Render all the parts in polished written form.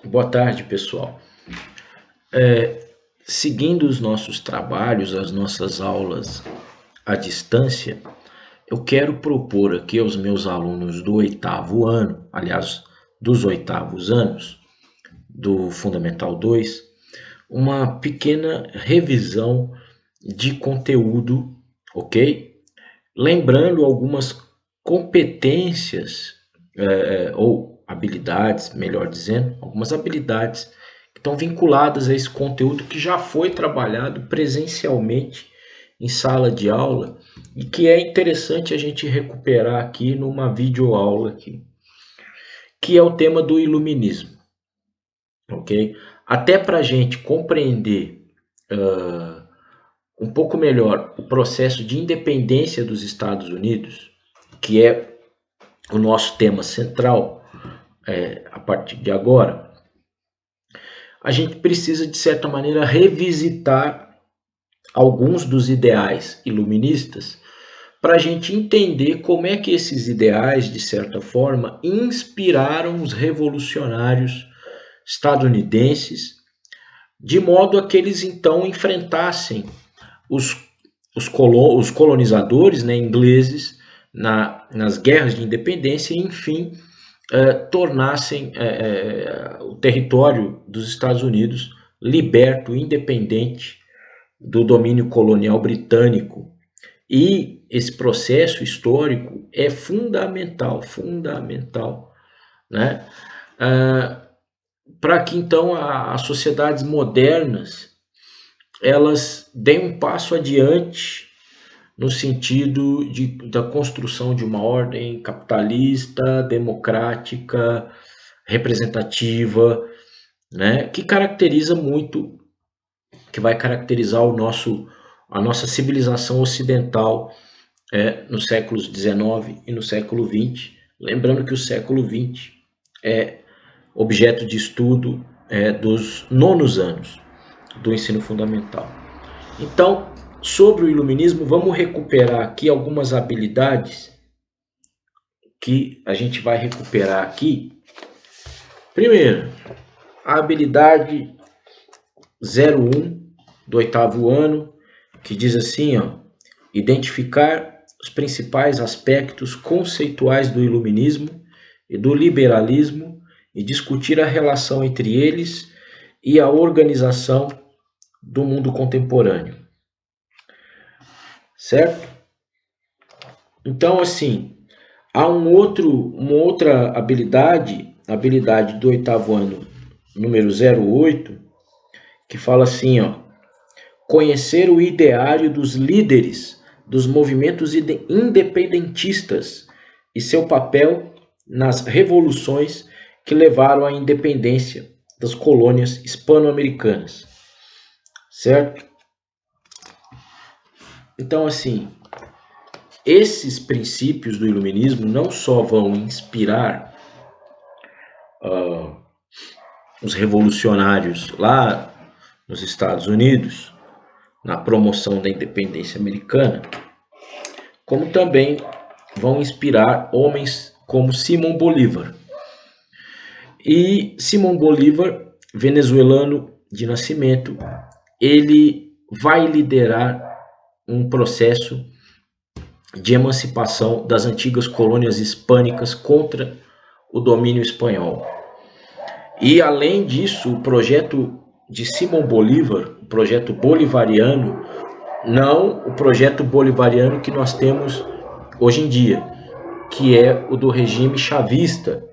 Boa tarde, pessoal. Seguindo os nossos trabalhos, as nossas aulas à distância, eu quero propor aqui aos meus alunos do oitavo ano, aliás, dos oitavos anos, do Fundamental 2, uma pequena revisão de conteúdo, ok? Lembrando algumas competências ou habilidades, melhor dizendo, algumas habilidades que estão vinculadas a esse conteúdo que já foi trabalhado presencialmente em sala de aula e que é interessante a gente recuperar aqui numa videoaula aqui, que é o tema do iluminismo, ok? Até para a gente compreender um pouco melhor o processo de independência dos Estados Unidos, que é o nosso tema central a partir de agora, a gente precisa, de certa maneira, revisitar alguns dos ideais iluministas para a gente entender como é que esses ideais, de certa forma, inspiraram os revolucionários estadunidenses, de modo a que eles então enfrentassem os, os colonizadores, né, ingleses nas guerras de independência e, enfim, tornassem o território dos Estados Unidos liberto, independente do domínio colonial britânico. E esse processo histórico é fundamental, né? Para que então as sociedades modernas elas deem um passo adiante no sentido da construção de uma ordem capitalista, democrática, representativa, né, que caracteriza muito, que vai caracterizar a nossa civilização ocidental nos séculos XIX e no século XX. Lembrando que o século XX é objeto de estudo dos nonos anos do ensino fundamental. Então, sobre o iluminismo, vamos recuperar aqui algumas habilidades que a gente vai recuperar aqui. Primeiro, a habilidade 01 do oitavo ano, que diz assim, ó, identificar os principais aspectos conceituais do iluminismo e do liberalismo e discutir a relação entre eles e a organização do mundo contemporâneo. Certo? Então, assim, há uma outra habilidade, habilidade do oitavo ano, número 08, que fala assim, ó, conhecer o ideário dos líderes dos movimentos independentistas e seu papel nas revoluções que levaram à independência das colônias hispano-americanas. Certo? Então, assim, esses princípios do iluminismo não só vão inspirar os revolucionários lá nos Estados Unidos, na promoção da independência americana, como também vão inspirar homens como Simão Bolívar. E Simão Bolívar, venezuelano de nascimento, ele vai liderar um processo de emancipação das antigas colônias hispânicas contra o domínio espanhol. E além disso, o projeto de Simão Bolívar, o projeto bolivariano, não o projeto bolivariano que nós temos hoje em dia, que é o do regime chavista,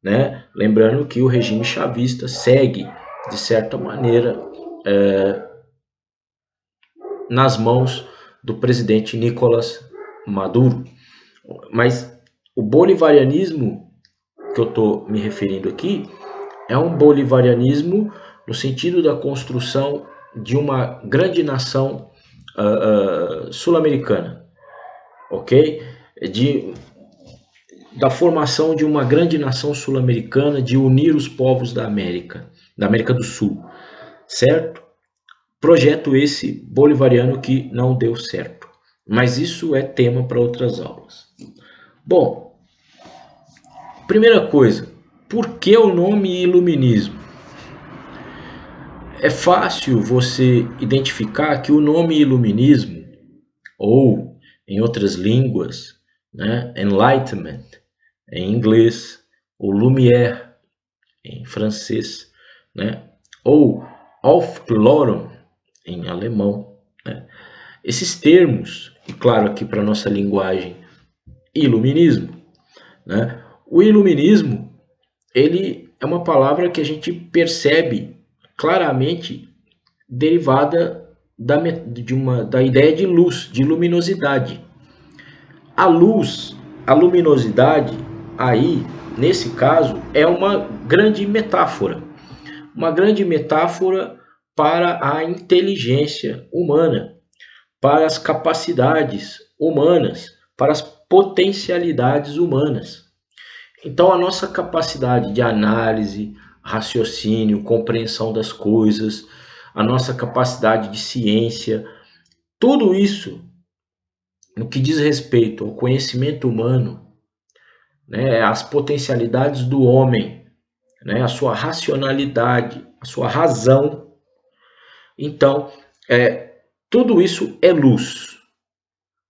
né? Lembrando que o regime chavista segue, de certa maneira, nas mãos do presidente Nicolás Maduro. Mas o bolivarianismo que eu estou me referindo aqui é um bolivarianismo no sentido da construção de uma grande nação sul-americana, ok? Da formação de uma grande nação sul-americana, de unir os povos da América do Sul, certo? Projeto esse bolivariano que não deu certo, mas isso é tema para outras aulas. Bom, primeira coisa, Por que o nome iluminismo? É fácil você identificar que o nome iluminismo, ou em outras línguas, né, enlightenment em inglês, ou lumière em francês, né, ou Aufklärung em alemão, né, esses termos, e claro aqui para nossa linguagem, iluminismo, né, o iluminismo ele é uma palavra que a gente percebe claramente derivada da ideia de luz, de luminosidade. A luz, a luminosidade, aí, nesse caso, é uma grande metáfora. Uma grande metáfora para a inteligência humana, para as capacidades humanas, para as potencialidades humanas. Então, a nossa capacidade de análise, raciocínio, compreensão das coisas, a nossa capacidade de ciência, tudo isso, no que diz respeito ao conhecimento humano, né, as potencialidades do homem, né, a sua racionalidade, a sua razão. Então, tudo isso é luz.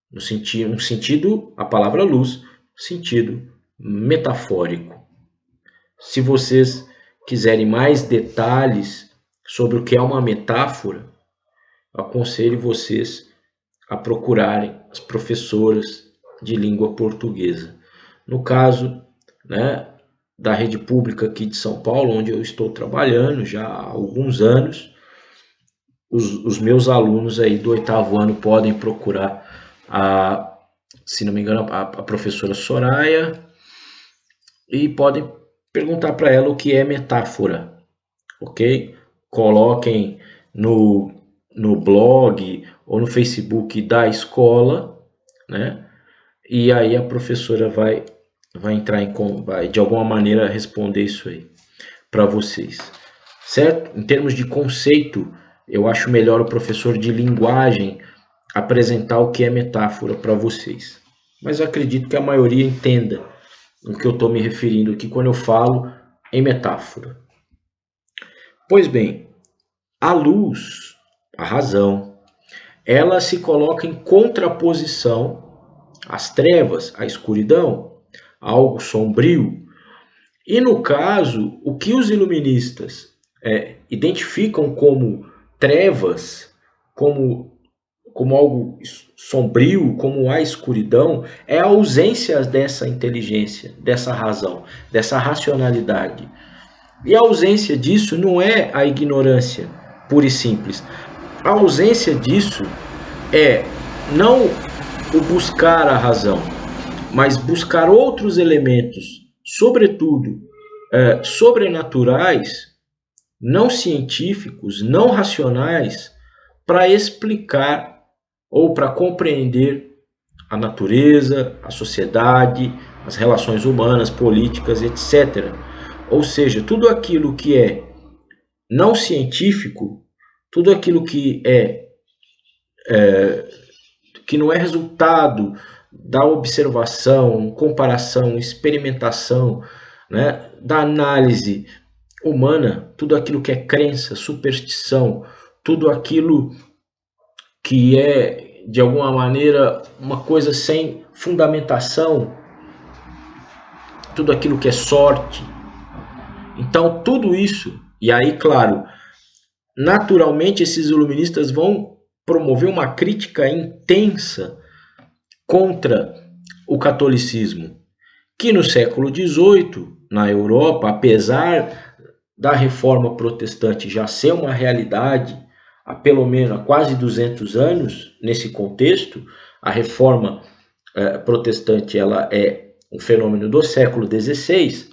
No sentido, a palavra luz, sentido metafórico. Se vocês quiserem mais detalhes sobre o que é uma metáfora, aconselho vocês a procurarem as professoras de língua portuguesa. No caso, né, da rede pública aqui de São Paulo, onde eu estou trabalhando já há alguns anos, os meus alunos aí do 8º ano podem procurar se não me engano, a professora Soraya, e podem perguntar para ela o que é metáfora, ok? Coloquem no blog ou no Facebook da escola, né? E aí a professora vai entrar vai de alguma maneira responder isso aí para vocês, certo? Em termos de conceito, eu acho melhor o professor de linguagem apresentar o que é metáfora para vocês. Mas eu acredito que a maioria entenda o que eu estou me referindo aqui quando eu falo em metáfora. Pois bem, a luz, a razão, ela se coloca em contraposição às trevas, à escuridão, a algo sombrio. E no caso, o que os iluministas identificam como trevas, como algo sombrio, como a escuridão, é a ausência dessa inteligência, dessa razão, dessa racionalidade. E a ausência disso não é a ignorância pura e simples. A ausência disso é não o buscar a razão, mas buscar outros elementos, sobretudo sobrenaturais, não científicos, não racionais, para explicar ou para compreender a natureza, a sociedade, as relações humanas, políticas, etc. Ou seja, tudo aquilo que é não científico, tudo aquilo que que não é resultado da observação, comparação, experimentação, né, da análise humana, tudo aquilo que é crença, superstição, tudo aquilo que é, de alguma maneira, uma coisa sem fundamentação, tudo aquilo que é sorte. Então, tudo isso, e aí, claro, naturalmente esses iluministas vão promover uma crítica intensa contra o catolicismo, que no século XVIII, na Europa, apesar da reforma protestante já ser uma realidade há pelo menos quase 200 anos, nesse contexto, a reforma protestante ela é um fenômeno do século XVI.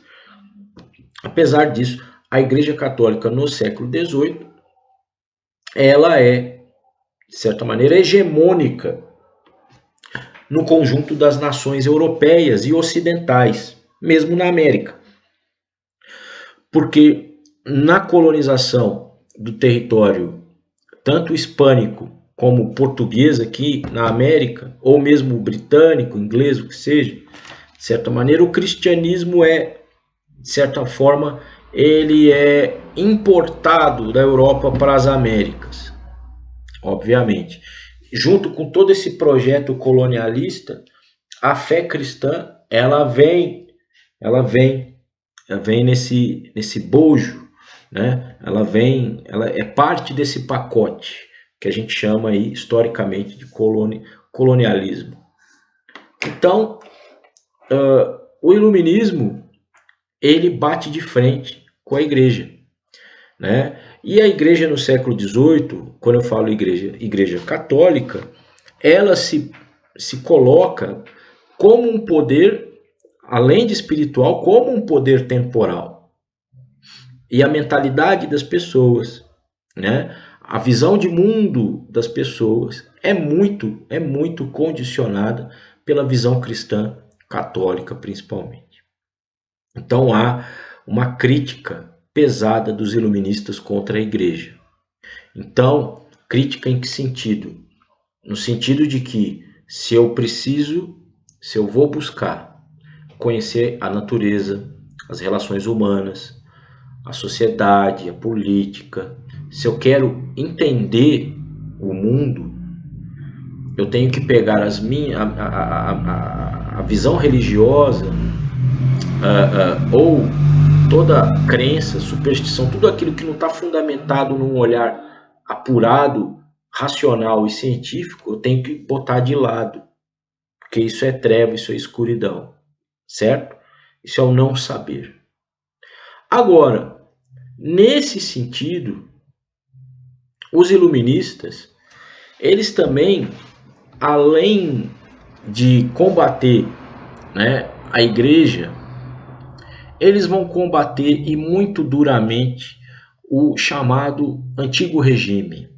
Apesar disso, a Igreja Católica no século XVIII, ela é, de certa maneira, hegemônica no conjunto das nações europeias e ocidentais, mesmo na América. Porque na colonização do território, tanto hispânico como português aqui na América, ou mesmo britânico, inglês, o que seja, de certa maneira, o cristianismo é de certa forma, ele é importado da Europa para as Américas, obviamente. Junto com todo esse projeto colonialista, a fé cristã, ela vem nesse bojo, né? Ela é parte desse pacote que a gente chama aí historicamente de colonialismo. Então, o iluminismo, ele bate de frente com a igreja, né? E a igreja no século XVIII, quando eu falo igreja católica, ela se coloca como um poder, além de espiritual, como um poder temporal. E a mentalidade das pessoas, né? A visão de mundo das pessoas é muito condicionada pela visão cristã católica, principalmente. Então há uma crítica pesada dos iluministas contra a igreja. Então, crítica em que sentido? No sentido de que se eu vou buscar conhecer a natureza, as relações humanas, a sociedade, a política, se eu quero entender o mundo, eu tenho que pegar a visão religiosa, ou toda crença, superstição, tudo aquilo que não está fundamentado num olhar apurado, racional e científico, eu tenho que botar de lado, porque isso é treva, isso é escuridão, certo? Isso é o não saber. Agora, nesse sentido, os iluministas, eles também, além de combater, né, a igreja, eles vão combater e muito duramente o chamado Antigo Regime,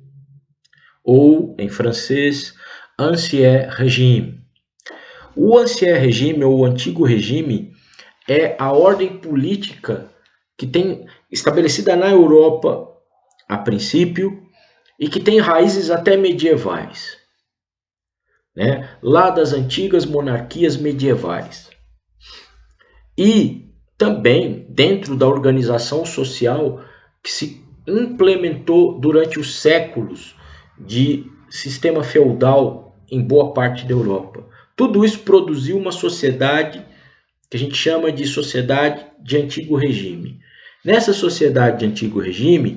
ou em francês, Ancien Régime. O Ancien Régime ou o Antigo Regime é a ordem política que tem estabelecida na Europa a princípio e que tem raízes até medievais, né? Lá das antigas monarquias medievais. E também dentro da organização social que se implementou durante os séculos de sistema feudal em boa parte da Europa. Tudo isso produziu uma sociedade que a gente chama de sociedade de antigo regime. Nessa sociedade de antigo regime,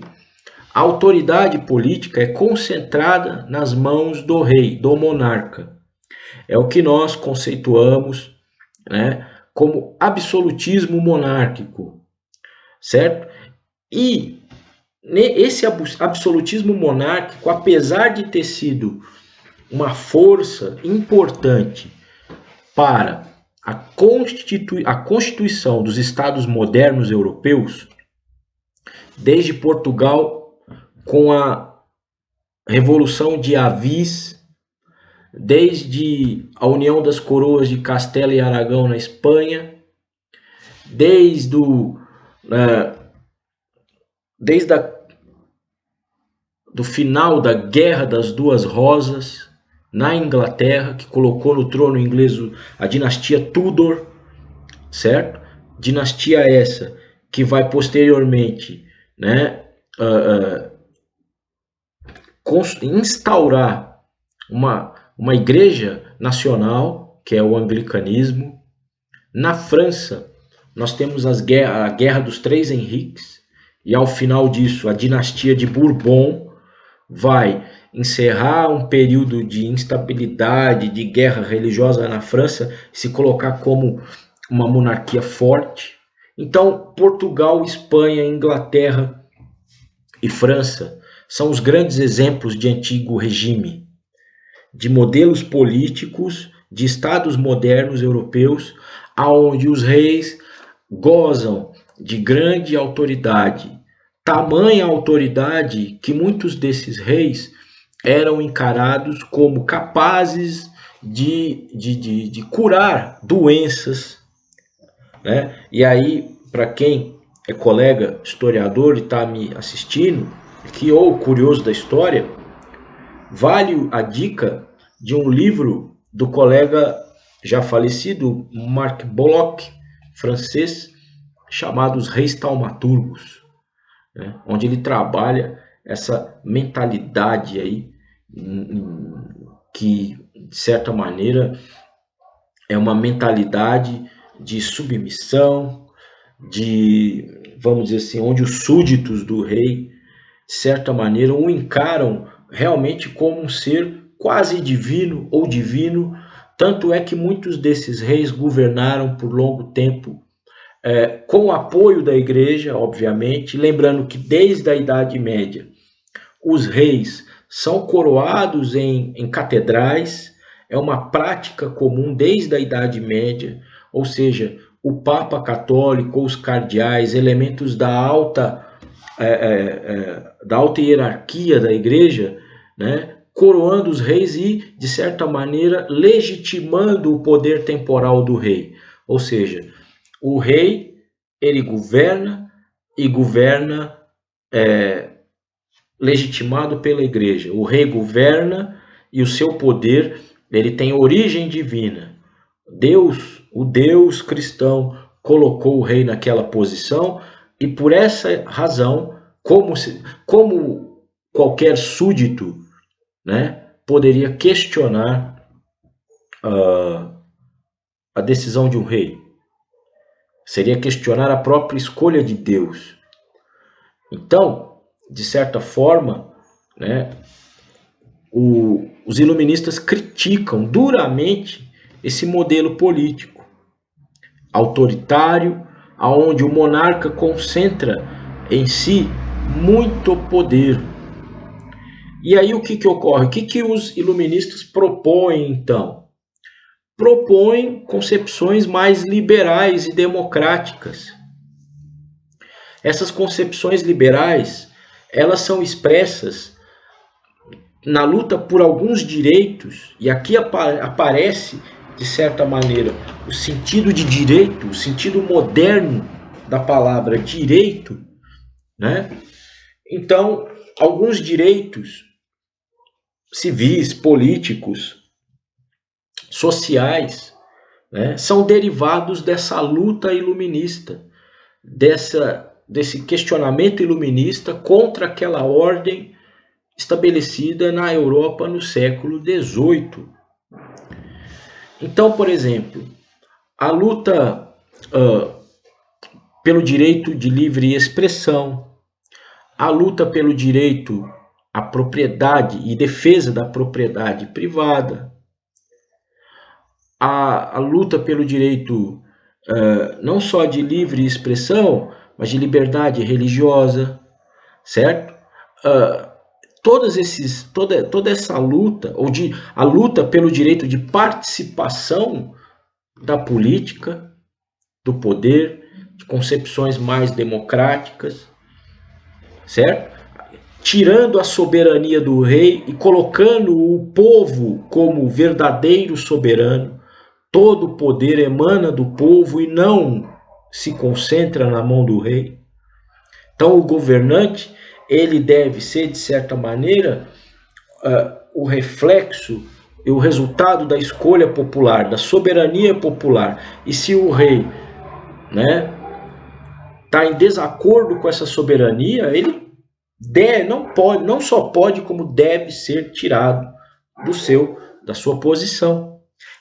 a autoridade política é concentrada nas mãos do rei, do monarca. É o que nós conceituamos, né, como absolutismo monárquico, certo? E esse absolutismo monárquico, apesar de ter sido uma força importante para a constituição dos Estados modernos europeus, desde Portugal com a Revolução de Avis, desde a União das Coroas de Castela e Aragão na Espanha, desde do final da Guerra das Duas Rosas na Inglaterra, que colocou no trono inglês a dinastia Tudor, certo? Dinastia essa que vai posteriormente, né, instaurar uma igreja nacional, que é o anglicanismo. Na França, nós temos a Guerra dos Três Henriques, e ao final disso, a dinastia de Bourbon vai encerrar um período de instabilidade, de guerra religiosa na França, se colocar como uma monarquia forte. Então, Portugal, Espanha, Inglaterra e França são os grandes exemplos de antigo regime, de modelos políticos, de estados modernos europeus, onde os reis gozam de grande autoridade, tamanha autoridade que muitos desses reis eram encarados como capazes de curar doenças, né? E aí, para quem é colega historiador e está me assistindo, ou curioso da história, vale a dica de um livro do colega já falecido Marc Bollock, francês, chamados reis taumaturgos, né? Onde ele trabalha essa mentalidade aí, que, de certa maneira, é uma mentalidade de submissão, vamos dizer assim, onde os súditos do rei, de certa maneira, o encaram realmente como um ser quase divino ou divino. Tanto é que muitos desses reis governaram por longo tempo, com o apoio da igreja, obviamente, lembrando que desde a Idade Média os reis são coroados em catedrais, é uma prática comum desde a Idade Média, ou seja, o Papa Católico ou os cardeais, elementos da alta hierarquia da igreja, né, coroando os reis e, de certa maneira, legitimando o poder temporal do rei. Ou seja, o rei, ele governa e governa legitimado pela igreja. O rei governa e o seu poder, ele tem origem divina. O Deus cristão colocou o rei naquela posição e por essa razão, como qualquer súdito, né, poderia questionar a decisão de um rei? Seria questionar a própria escolha de Deus. Então, de certa forma, né, os iluministas criticam duramente esse modelo político autoritário, aonde o monarca concentra em si muito poder. E aí o que ocorre? O que os iluministas propõem, então? Propõem concepções mais liberais e democráticas. Essas concepções liberais, elas são expressas na luta por alguns direitos, e aqui aparece, de certa maneira, o sentido de direito, o sentido moderno da palavra direito, né? Então, alguns direitos civis, políticos, sociais, né, são derivados dessa luta iluminista, desse questionamento iluminista contra aquela ordem estabelecida na Europa no século XVIII. Então, por exemplo, a luta pelo direito de livre expressão, a luta pelo direito à propriedade e defesa da propriedade privada, a luta pelo direito não só de livre expressão, mas de liberdade religiosa, certo? Toda essa luta, a luta pelo direito de participação da política, do poder, de concepções mais democráticas, certo? Tirando a soberania do rei e colocando o povo como verdadeiro soberano. Todo o poder emana do povo e não se concentra na mão do rei. Então o governante, ele deve ser, de certa maneira, o reflexo e o resultado da escolha popular, da soberania popular. E se o rei, né, está em desacordo com essa soberania, ele não só pode, como deve ser tirado da sua posição.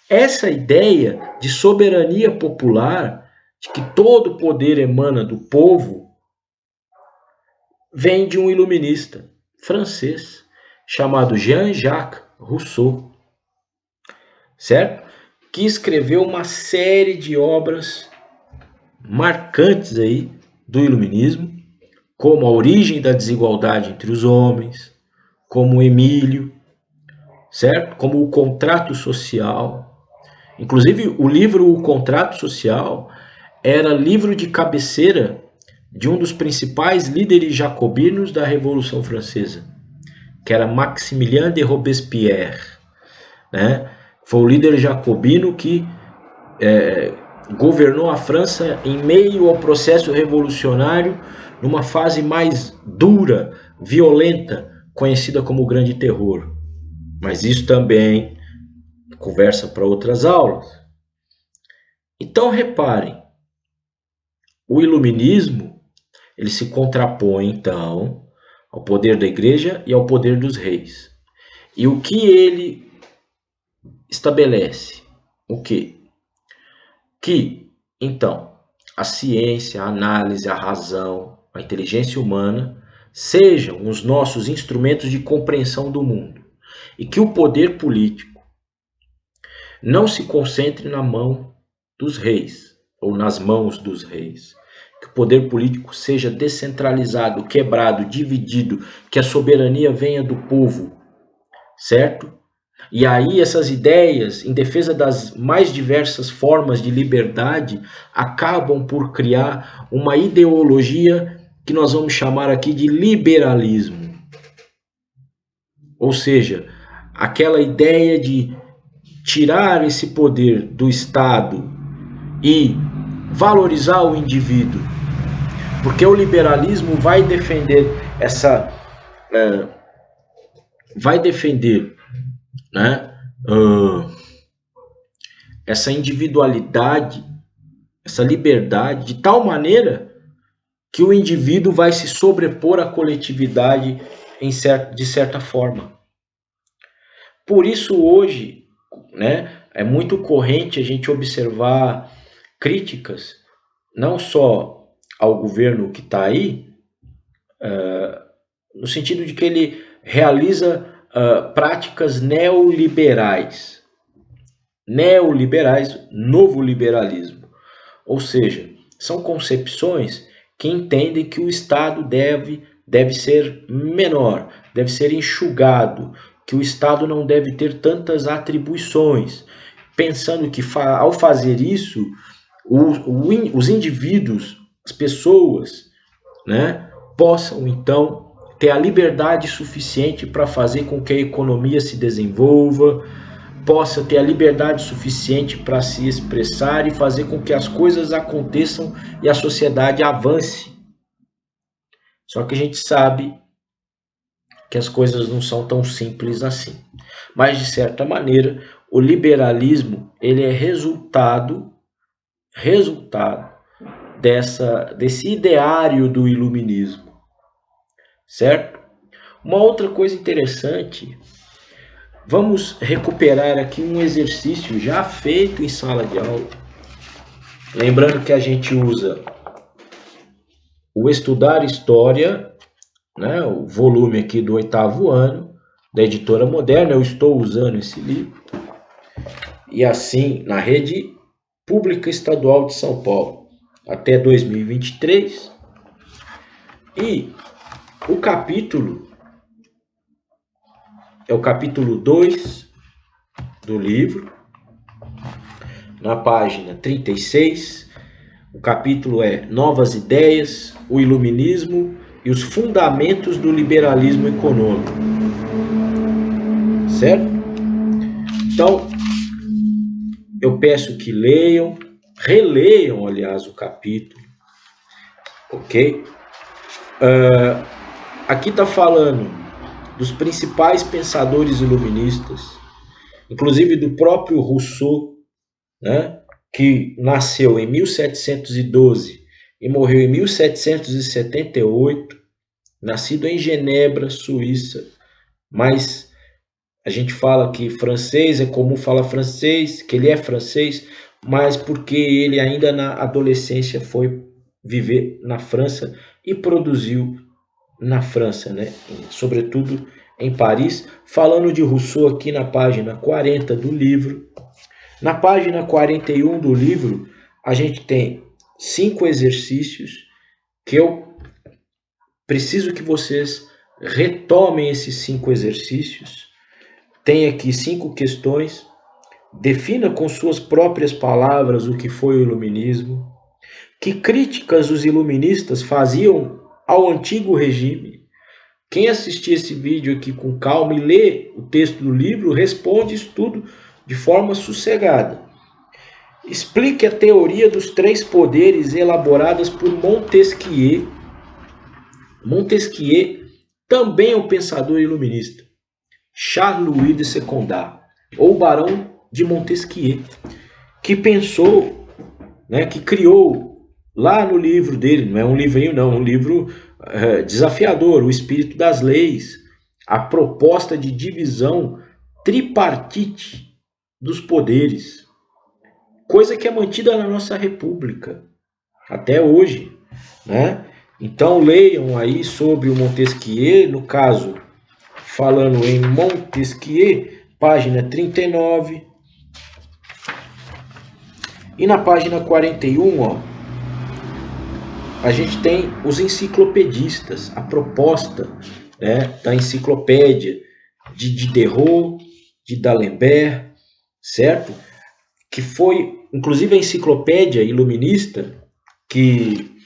Essa ideia de soberania popular, de que todo o poder emana do povo, vem de um iluminista francês chamado Jean-Jacques Rousseau, certo? Que escreveu uma série de obras marcantes aí do iluminismo, como A Origem da Desigualdade entre os Homens, como Emílio, certo? Como O Contrato Social. Inclusive, o livro O Contrato Social era livro de cabeceira de um dos principais líderes jacobinos da Revolução Francesa, que era Maximilien de Robespierre, né? Foi o líder jacobino que governou a França em meio ao processo revolucionário, numa fase mais dura, violenta, conhecida como o Grande Terror. Mas isso também conversa para outras aulas. Então reparem, O iluminismo, ele se contrapõe, então, ao poder da igreja e ao poder dos reis. E o que ele estabelece? O quê? Que, então, a ciência, a análise, a razão, a inteligência humana sejam os nossos instrumentos de compreensão do mundo. E que o poder político não se concentre na mão dos reis, ou nas mãos dos reis. Que o poder político seja descentralizado, quebrado, dividido, que a soberania venha do povo, certo? E aí essas ideias, em defesa das mais diversas formas de liberdade, acabam por criar uma ideologia que nós vamos chamar aqui de liberalismo. Ou seja, aquela ideia de tirar esse poder do Estado e valorizar o indivíduo. Porque o liberalismo vai defender né, essa individualidade, essa liberdade, de tal maneira que o indivíduo vai se sobrepor à coletividade de certa forma. Por isso hoje, né, é muito corrente a gente observar críticas, não só ao governo que está aí, no sentido de que ele realiza práticas neoliberais. Neoliberais, novo liberalismo. Ou seja, são concepções que entendem que o Estado deve ser menor, deve ser enxugado, que o Estado não deve ter tantas atribuições, pensando que ao fazer isso, os indivíduos, as pessoas, né, possam então ter a liberdade suficiente para fazer com que a economia se desenvolva, possa ter a liberdade suficiente para se expressar e fazer com que as coisas aconteçam e a sociedade avance. Só que a gente sabe que as coisas não são tão simples assim. Mas, de certa maneira, o liberalismo ele é resultado desse ideário do iluminismo, certo? Uma outra coisa interessante, vamos recuperar aqui um exercício já feito em sala de aula. Lembrando que a gente usa o Estudar História, né, o volume aqui do 8º ano, da Editora Moderna. Eu estou usando esse livro. E assim, na rede pública estadual de São Paulo, até 2023. E o capítulo é o capítulo 2 do livro, na página 36. O capítulo é Novas Ideias, o Iluminismo e os Fundamentos do Liberalismo Econômico. Certo? Então, eu peço que leiam, releiam, aliás, o capítulo. Ok? Aqui está falando dos principais pensadores iluministas, inclusive do próprio Rousseau, né, que nasceu em 1712 e morreu em 1778, nascido em Genebra, Suíça, mas a gente fala que francês, é comum falar francês, que ele é francês, mas porque ele ainda na adolescência foi viver na França e produziu na França, né? Sobretudo em Paris. Falando de Rousseau aqui na página 40 do livro. Na página 41 do livro, a gente tem 5 exercícios que eu preciso que vocês retomem esses 5 exercícios. Tem aqui 5 questões. Defina com suas próprias palavras o que foi o iluminismo. Que críticas os iluministas faziam ao antigo regime? Quem assistir esse vídeo aqui com calma e lê o texto do livro, responde isso tudo de forma sossegada. Explique a teoria dos 3 poderes elaboradas por Montesquieu. Montesquieu também é um pensador iluminista. Charles-Louis de Secondat, ou Barão de Montesquieu, que pensou, né, que criou lá no livro dele, não é um livrinho não, um livro desafiador, O Espírito das Leis, a proposta de divisão tripartite dos poderes, coisa que é mantida na nossa república até hoje, né? Então leiam aí sobre o Montesquieu, no caso, falando em Montesquieu, página 39. E na página 41, ó, a gente tem os enciclopedistas, a proposta, né, da enciclopédia de Diderot, de D'Alembert, certo? Que foi, inclusive, a enciclopédia iluminista, que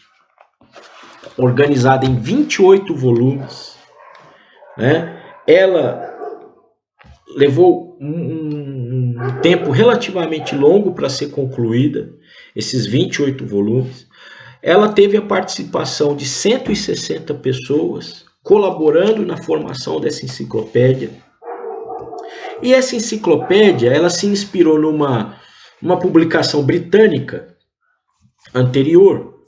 organizada em 28 volumes, né? Ela levou um tempo relativamente longo para ser concluída, esses 28 volumes. Ela teve a participação de 160 pessoas colaborando na formação dessa enciclopédia. E essa enciclopédia, ela se inspirou numa publicação britânica anterior,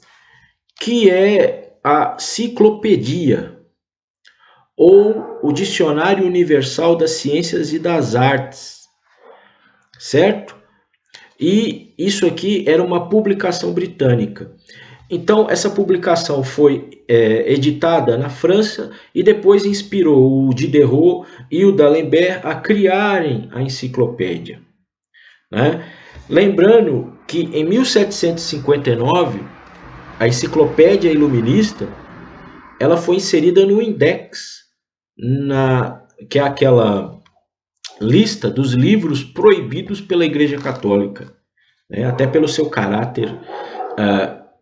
que é a Ciclopedia, ou o Dicionário Universal das Ciências e das Artes, certo? E isso aqui era uma publicação britânica. Então, essa publicação foi editada na França e depois inspirou o Diderot e o D'Alembert a criarem a enciclopédia, né? Lembrando que em 1759, a enciclopédia iluminista ela foi inserida no Index, que é aquela lista dos livros proibidos pela Igreja Católica, né? Até pelo seu caráter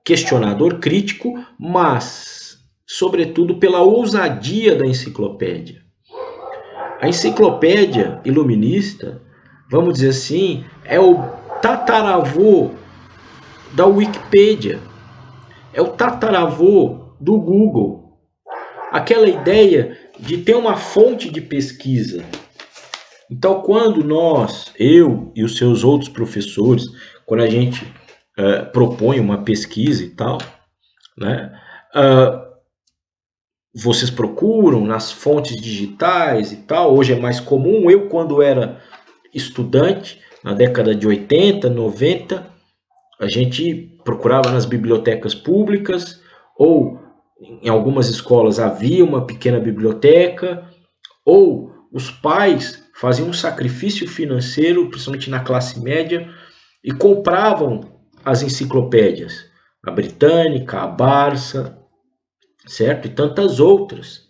questionador, crítico, mas, sobretudo, pela ousadia da enciclopédia. A enciclopédia iluminista, vamos dizer assim, é o tataravô da Wikipédia, é o tataravô do Google. Aquela ideia de ter uma fonte de pesquisa. Então, quando eu e os seus outros professores, quando a gente propõe uma pesquisa e tal, né, vocês procuram nas fontes digitais e tal. Hoje é mais comum. Eu, quando era estudante, na década de 80, 90, a gente procurava nas bibliotecas públicas, ou em algumas escolas havia uma pequena biblioteca, ou os pais faziam um sacrifício financeiro, principalmente na classe média, e compravam as enciclopédias, a Britânica, a Barça, certo? E tantas outras,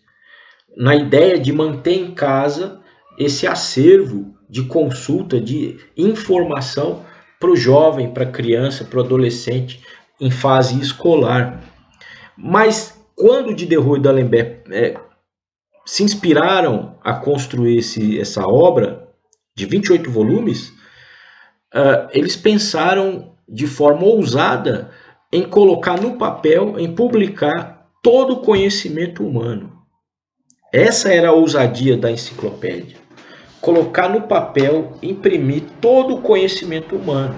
na ideia de manter em casa esse acervo de consulta, de informação para o jovem, para a criança, para o adolescente em fase escolar. Mas quando Diderot e D'Alembert se inspiraram a construir essa obra de 28 volumes, eles pensaram de forma ousada em colocar no papel, em publicar todo o conhecimento humano. Essa era a ousadia da enciclopédia. Colocar no papel, imprimir todo o conhecimento humano.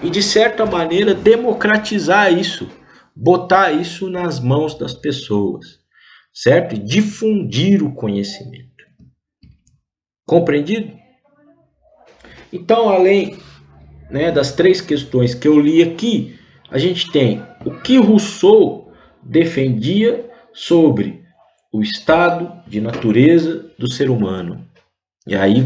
E, de certa maneira, democratizar isso, botar isso nas mãos das pessoas, certo? E difundir o conhecimento. Compreendido? Então, além, né, das três questões que eu li aqui, a gente tem o que Rousseau defendia sobre o estado de natureza do ser humano. E aí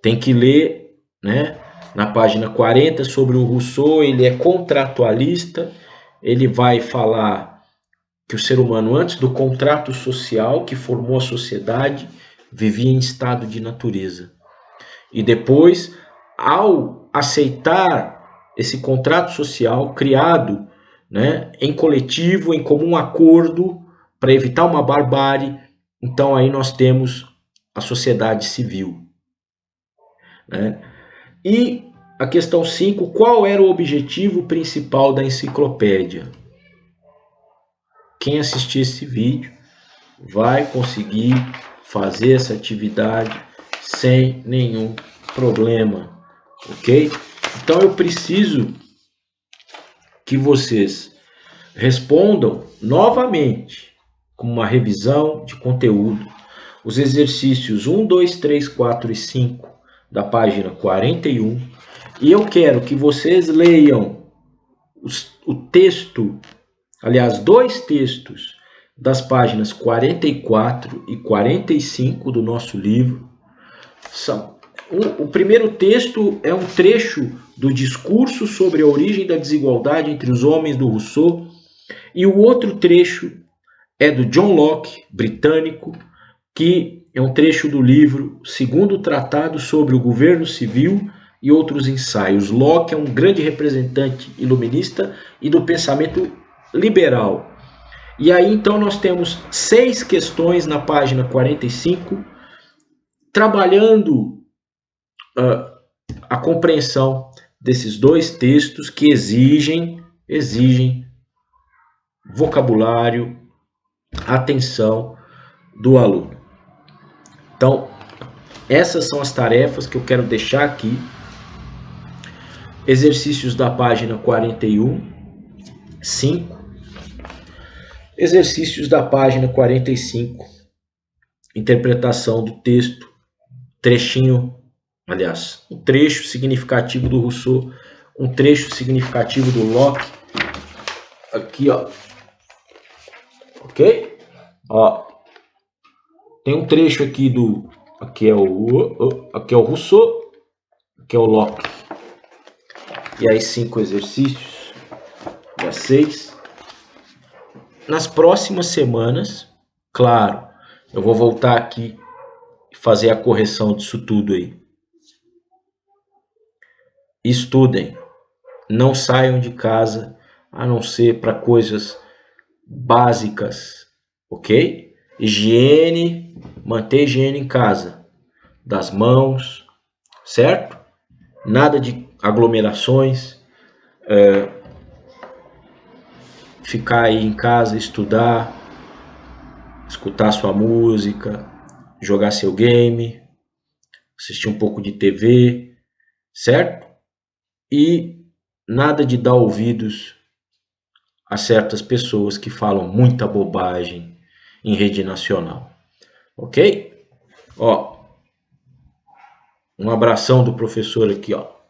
tem que ler, né, na página 40 sobre o Rousseau. Ele é contratualista, ele vai falar que o ser humano, antes do contrato social que formou a sociedade, vivia em estado de natureza. E depois, ao aceitar esse contrato social criado, né, em coletivo, em comum acordo, para evitar uma barbárie, então aí nós temos a sociedade civil, né? E a questão 5, qual era o objetivo principal da enciclopédia? Quem assistir esse vídeo vai conseguir fazer essa atividade sem nenhum problema, ok? Então eu preciso que vocês respondam novamente com uma revisão de conteúdo os exercícios 1, 2, 3, 4 e 5 da página 41. E eu quero que vocês leiam o texto, aliás, 2 textos das páginas 44 e 45 do nosso livro. O primeiro texto é um trecho do discurso sobre a origem da desigualdade entre os homens do Rousseau, e o outro trecho é do John Locke, britânico, que é um trecho do livro Segundo Tratado sobre o Governo Civil e Outros Ensaios. Locke é um grande representante iluminista e do pensamento liberal. E aí então nós temos 6 questões na página 45, trabalhando a compreensão desses 2 textos que exigem vocabulário, atenção do aluno. Então, essas são as tarefas que eu quero deixar aqui. Exercícios da página 41, 5. Exercícios da página 45. Interpretação do texto, trechinho, aliás, um trecho significativo do Rousseau, um trecho significativo do Locke. Aqui, ó. Ok? Ó. Tem um trecho aqui do... Aqui é o Rousseau, aqui é o Locke. E aí 5 exercícios, já 6. Nas próximas semanas, claro, eu vou voltar aqui e fazer a correção disso tudo aí. Estudem, não saiam de casa a não ser para coisas básicas, ok? Higiene, manter higiene em casa, das mãos, certo? Nada de aglomerações, ficar aí em casa, estudar, escutar sua música, jogar seu game, assistir um pouco de TV, certo? E nada de dar ouvidos a certas pessoas que falam muita bobagem em rede nacional, ok? Ó, um abração do professor aqui, ó.